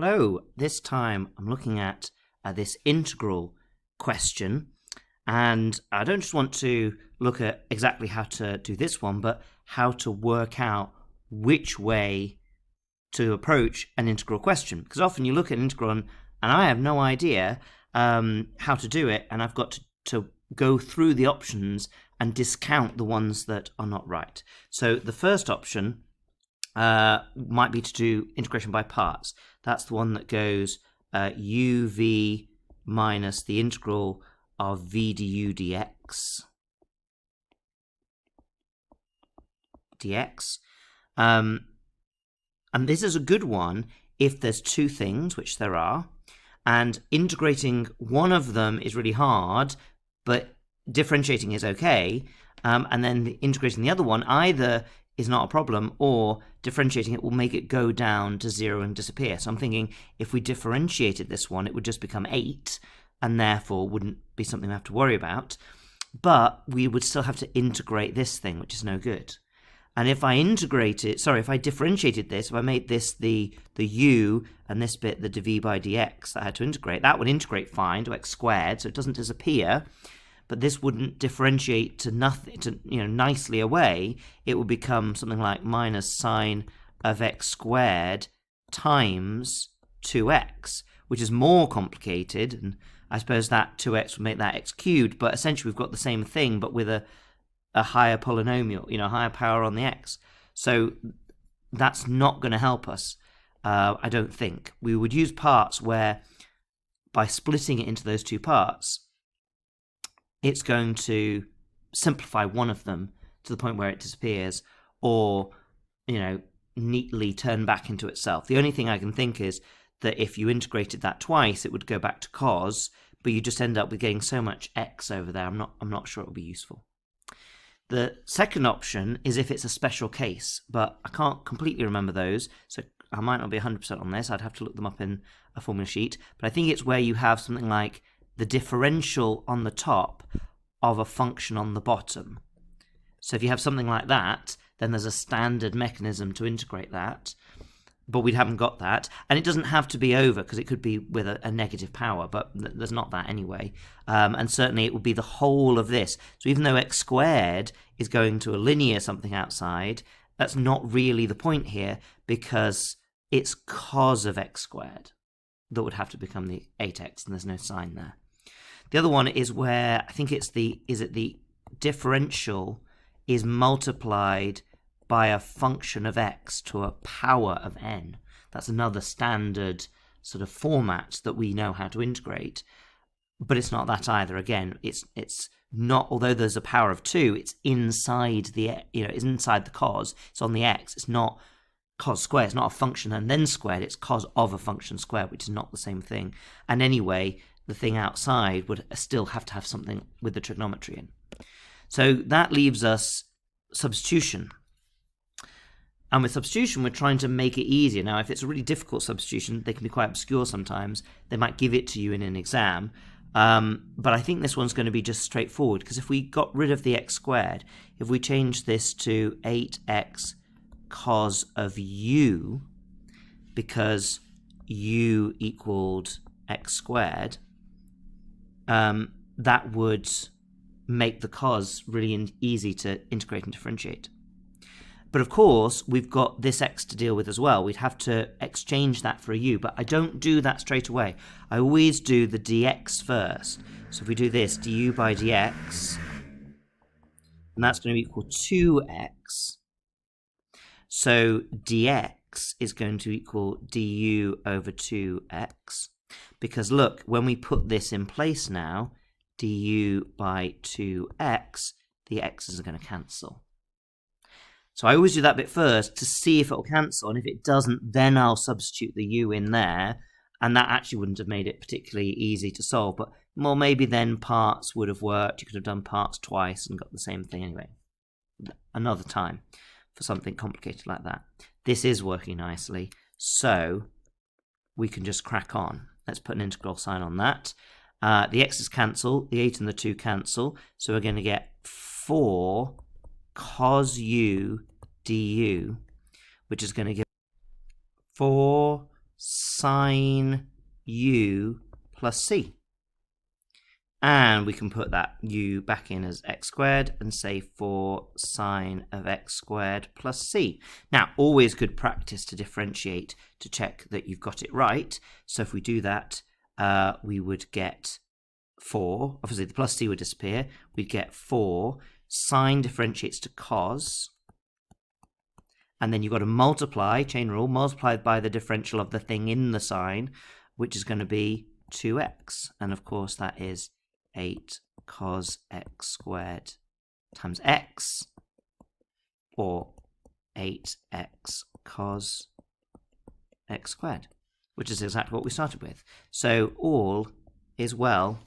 Hello, this time I'm looking at this integral question, and I don't just want to look at exactly how to do this one, but how to work out which way to approach an integral question. Because often you look at an integral and I have no idea how to do it, and I've got to go through the options and discount the ones that are not right. So the first option might be to do integration by parts. That's the one that goes uv minus the integral of v du dx. And this is a good one if there's two things, which there are, and integrating one of them is really hard, but differentiating is okay, and then integrating the other one either is not a problem, or differentiating it will make it go down to 0 and disappear. So I'm thinking if we differentiated this one, it would just become 8, and therefore wouldn't be something we have to worry about. But we would still have to integrate this thing, which is no good. And if I differentiated this, if I made this the u and this bit the dv by dx that I had to integrate, that would integrate fine to x squared, so it doesn't disappear. But this wouldn't differentiate to nothing, nicely away. It would become something like minus sine of x squared times 2x, which is more complicated. And I suppose that 2x would make that x cubed, but essentially we've got the same thing, but with a higher polynomial, higher power on the x. So that's not going to help us, I don't think. We would use parts where, by splitting it into those two parts, it's going to simplify one of them to the point where it disappears, or, neatly turn back into itself. The only thing I can think is that if you integrated that twice, it would go back to cos, but you just end up with getting so much x over there. I'm not sure it will be useful. The second option is if it's a special case, but I can't completely remember those, so I might not be 100% on this. I'd have to look them up in a formula sheet, but I think it's where you have something like the differential on the top of a function on the bottom. So if you have something like that, then there's a standard mechanism to integrate that, but we haven't got that. And it doesn't have to be over, because it could be with a negative power, but there's not that anyway. And certainly it would be the whole of this. So even though x squared is going to a linear something outside, that's not really the point here, because it's cos of x squared that would have to become the 8x, and there's no sign there. The other one is where I think it's the differential is multiplied by a function of x to a power of n. That's another standard sort of format that we know how to integrate, but it's not that either. Again, it's not, although there's a power of 2, it's inside it's inside the cos. It's on the x. It's not cos squared. It's not a function and then squared. It's cos of a function squared, which is not the same thing. And anyway, the thing outside would still have to have something with the trigonometry in. So that leaves us substitution. And with substitution, we're trying to make it easier. Now, if it's a really difficult substitution, they can be quite obscure sometimes. They might give it to you in an exam. But I think this one's going to be just straightforward, because if we got rid of the x squared, if we change this to 8x cos of u, because u equaled x squared, that would make the cos really easy to integrate and differentiate. But of course, we've got this x to deal with as well. We'd have to exchange that for a u, but I don't do that straight away. I always do the dx first. So if we do this, du by dx, and that's going to equal 2x. So dx is going to equal du over 2x. Because look, when we put this in place now, du by 2x, the x's are going to cancel. So I always do that bit first to see if it will cancel, and if it doesn't, then I'll substitute the u in there, and that actually wouldn't have made it particularly easy to solve, but well, maybe then parts would have worked. You could have done parts twice and got the same thing anyway. Another time for something complicated like that. This is working nicely, so we can just crack on. Let's put an integral sign on that. The x's cancel, the 8 and the 2 cancel, so we're going to get 4 cos u du, which is going to give 4 sine u plus c. And we can put that u back in as x squared and say 4 sine of x squared plus c. Now, always good practice to differentiate to check that you've got it right. So if we do that, we would get 4. Obviously, the plus c would disappear. We'd get 4. Sine differentiates to cos. And then you've got to multiply, chain rule, multiplied by the differential of the thing in the sine, which is going to be 2x. And of course, that is 8 cos x squared times x, or 8x cos x squared, which is exactly what we started with. So all is well,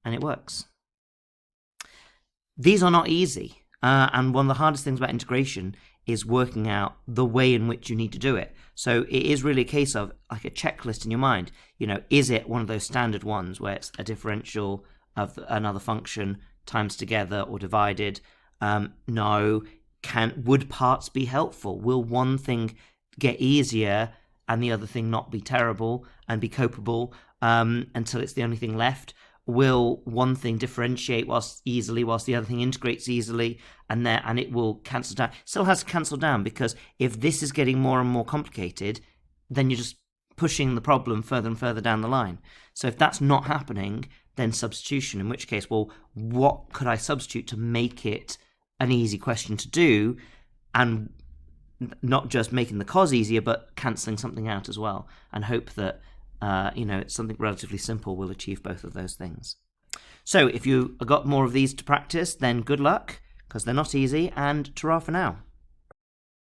and it works. These are not easy, and one of the hardest things about integration is working out the way in which you need to do it. So it is really a case of like a checklist in your mind. You know, is it one of those standard ones where it's a differential of another function times together or divided? No. Would parts be helpful? Will one thing get easier and the other thing not be terrible and be copable until it's the only thing left? Will one thing differentiate whilst the other thing integrates easily, and it will cancel down? It still has to cancel down, because if this is getting more and more complicated, then you're just pushing the problem further and further down the line. So if that's not happening, then substitution, in which case, well, what could I substitute to make it an easy question to do, and not just making the cos easier, but cancelling something out as well, and hope that it's something relatively simple will achieve both of those things. So if you got more of these to practice, then good luck, because they're not easy, and ta-ra for now.